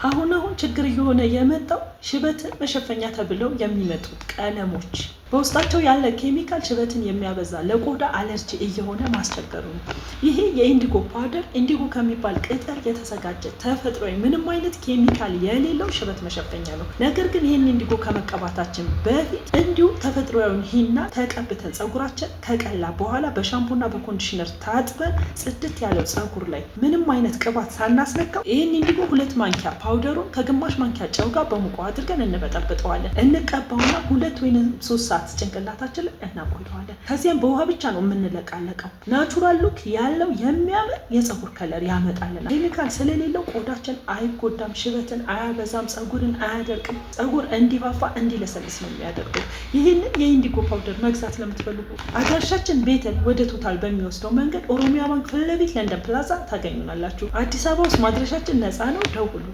አሁን ችግር እየሆነ የመጣው ሽበትን መሸፈኛ ተብለው የሚመጡት ቀለሞች በውስጣቸው ያለ ኬሚካል ሽበትን የሚያበዛ ለቆዳ አለርጂ እየሆነ ማስቸገሩ ነው። ይሄ የኢንዲጎ ፓውደር ኢንዲጎ ከሚባል ቅጠል የተዘጋጀ ተፈጥሯዊ ምንም አይነት ኬሚካል የሌለው ሽበት መሸፈኛ ነው። ነገር ግን ይህን ኢንዲጎ ከመቀባታችን በፊት እንዲሁ ተፈጥሯዊውን ሂና ተቀብተን ፀጉራችን ከቀላ በኋላ በሻምፖና በኮንዲሽነር ታጥበን ጽድት ያለው ፀጉር ላይ ምንም አይነት ቅባት ሳናስነካው ይህን ኢንዲጎ 2 ማንኪያ ፓውደሩን ከግማሽ ማንኪያ ጨው ጋር በሙቀው አድርገን እንበጠብጠዋለን። እንቀባውና 2 ወይም 3 ሰዓት ጭንቅላታችን ላይ እናቆየዋለን። ከዚያም በውሃ ብቻ ነው የምንለቃለቀው። ናቹራል ሉክ ያለው የሚያምር የፀጉር ከለር ያመጣልናል። ኬሚካል ስለሌለው ቆዳችን አይጎዳም፣ ሽበትን አያበዛም፣ ፀጉርን አያደርቅም። ፀጉር እንዲፋፋ እንዲለሰልስ ነው የሚያደርገው። ይህንን የኢንዲጎ ፓውደር መግዛት ለምትፈልጉ አድራሻችን ቤተል ወደ ቶታል በሚወስደው መንገድ ኦሮሚያ ባንክ ፊት ለፊት ለንደን ፕላዛ ታገኙናላችሁ። አዲስ አበባ ውስጥ ማድረሻችን ነፃ ነው። ደውሉ።